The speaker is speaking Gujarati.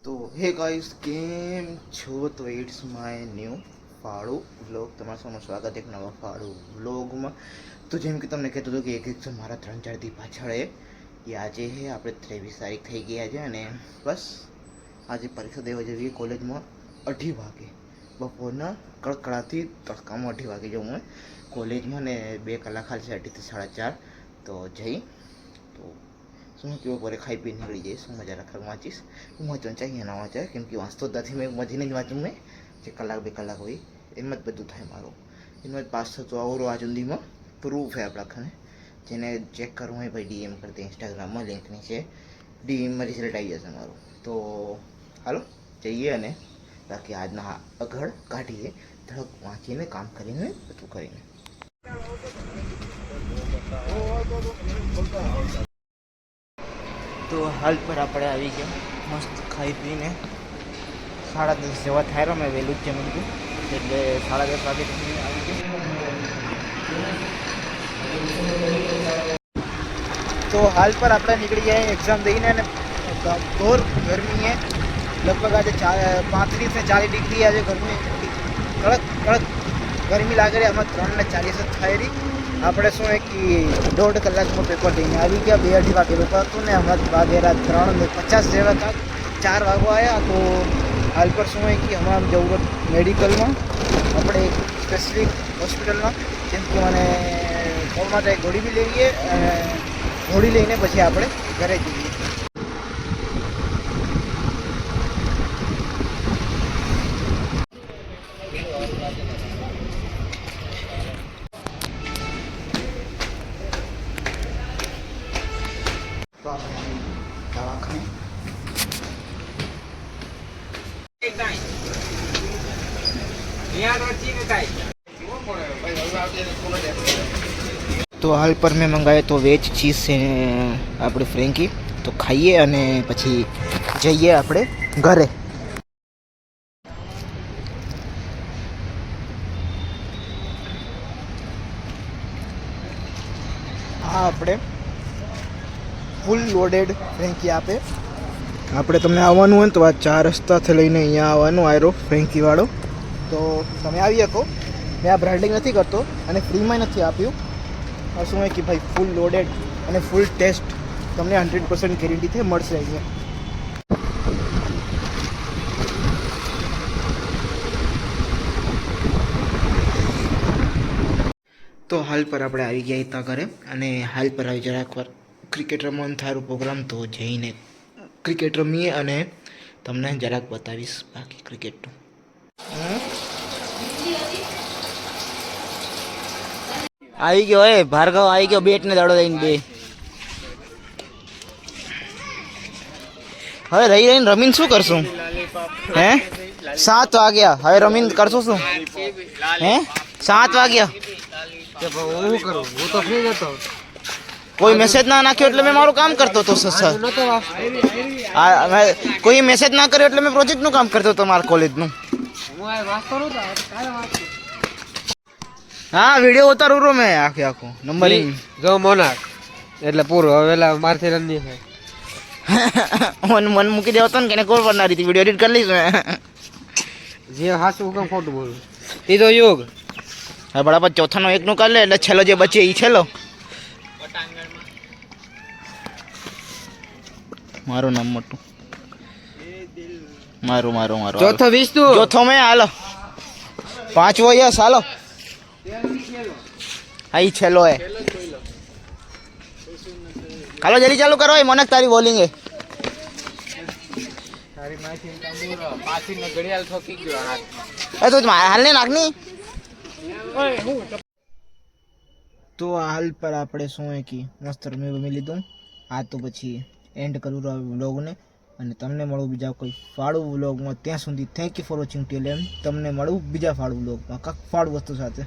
તો હે ગાઈસ કેમ છો? તો ઇટ્સ માય ન્યૂ ફાળું વ્લોગ, તમારા સૌનું સ્વાગત એક નવા ફાળું વ્લોગમાં. તો જેમ કે તમને કહેતો હતો કે એક એક્ઝામ મારા 3-4 દી પાછળ એ આજે છે આપણે 23 તારીખ થઈ ગયા છે અને બસ આજે પરીક્ષા દેવા જઈએ કોલેજમાં 2:30 વાગે બપોરના કડકડાથી તડકામાં 2:30 વાગે જાઉં હું કોલેજમાં ને 2 કલાક ખાલી 2:30 થી 4:30 તો જઈ તો શું કેવું પડે ખાઈ પી નીકળી જઈશ. હું મજા રાખવા વાંચીશ. હું વાંચવાનું ચાહીએ ના વાંચાય કેમ કે વાંચતો જ નથી. મેં મજીને જ વાંચું. મેં જે કલાક 2 કલાક હોય એમ જ બધું થાય મારું. એમાં જ પાસ થતો આવરો આ જુદીમાં પ્રૂફ છે આપણા ખાને. જેને ચેક કરવું હોય ભાઈ ડીએમ કરते ઇન્સ્ટાગ્રામમાં લિંક નીચે ડીએમમાં રિઝલ્ટ આવી જશે મારું. તો હાલો જઈએ અને બાકી આજના અઘડ કાઢીએ ધડક વાંચીને કામ કરીને બધું કરીને. તો હાલ પર આપણે આવી ગયા મસ્ત ખાઈ પીને 10:30 જેવા થાય. મેં વહેલું જ જમી લીધું એટલે 10:30 વાગે આવી ગયા. તો હાલ પર આપણે નીકળી જાય એક્ઝામ દઈને અને ઘોર ગરમી છે. લગભગ આજે 35 से 40 ડિગ્રી આજે ગરમી કડક ગરમી લાગે છે. આમાં 3:40 જ થાય રહી. આપણે શું કે 1.5 કલાકમાં પેપર દઈને આવી ગયા. 2-2:30 વાગે પેપર હતું ને હમણાં વાગેરા 3:50 જેવા કાંક 4 વાગવા આવ્યા. તો હાલ પર શું કે હમણાં જવું મેડિકલમાં આપણે એક સ્પેસિફિક હોસ્પિટલમાં જેમ કે મને ફોર્મ માટે ગોળી બી લઈએ અને ગોળી લઈને પછી આપણે ઘરે જઈએ. તો હાલ પર મેં મંગાવ્યો તો વેજ ચીઝ છે આપણે ફ્રેન્કી. તો ખાઈએ અને પછી જઈએ આપણે ઘરે. હા આપણે ફૂલ લોડેડ ફ્રેન્કી આપે. આપણે તમને આવવાનું હોય ને તો આ 4 રસ્તાથી લઈને અહીંયા આવવાનું આયરો ફ્રેન્કીવાળો. તો તમે આવી શકો. મેં આ બ્રાન્ડિંગ નથી કરતો અને ફ્રીમાં નથી આપ્યું. શું હોય કે ભાઈ ફૂલ લોડેડ અને ફૂલ ટેસ્ટ તમને 100% ગેરંટીથી મળશે અહીંયા. તો હાલ પર આપણે આવી ગયા હતા ઘરે અને હાલ પર આવી જરાક વાર ક્રિકેટ રમવાનું થારું પ્રોગ્રામ. તો જઈને ક્રિકેટ રમીએ અને તમને જરાક બતાવીશ બાકી ક્રિકેટનું. આવી ગયો એ ભાર્ગવ આવી ગયો. બેટ ને દાડો લઈને બે હવે રહીને રમીને શું કરશું? હે 7 વાગ્યા હવે રમીને કરશું શું? હે 7 વાગ્યા કોઈ મેસેજ ના નાખ્યો એટલે મેં મારું કામ કરતો હતો. કોઈ મેસેજ ના કર્યો એટલે મેં પ્રોજેક્ટનું કામ કરતો હતો મારા કોલેજનું. હા વિડીયો ઉતારું રો મેં આખો નંબરિંગ જો મોનાક એટલે પૂરું. હવે વેલા મારથી રન નહીં થાય. મન મૂકી દેવો તો ને કે કોલ કરનારી હતી. વિડીયો એડિટ કરી લઈશ મેં. જે હાસું હુકમ ખોટું બોલું એ તો યોગ. હા બરાબર 4નો 1નું કરી લે એટલે છેલ્લો જે બચે એ છેલ્લો. મારું નામ મોટું મારું ચોથો 20 તું ચોથો મેં હાલો 5વો યસ હાલો. હા ઈ છેલ્લો હે. હાલો જલ્દી ચાલુ કરો. મને તારી બોલિંગ હે. તારી માસી તંબુરો પાછીનો ઘડિયાળ ઠોકી ગયો હાથ. એ તું હાલ ને નાખની. તો હાલ પર આપણે શું હે કે મસ્ત રમી લીધું. આ તો પછી એન્ડ કરું વ્લોગને અને તમને મળું બીજા કોઈ ફાળું વ્લોગમાં. ત્યાં સુધી thank you for watching till એમ. તમને મળું બીજા ફાળું વ્લોગમાં કાંક ફાળું વસ્તુ સાથે.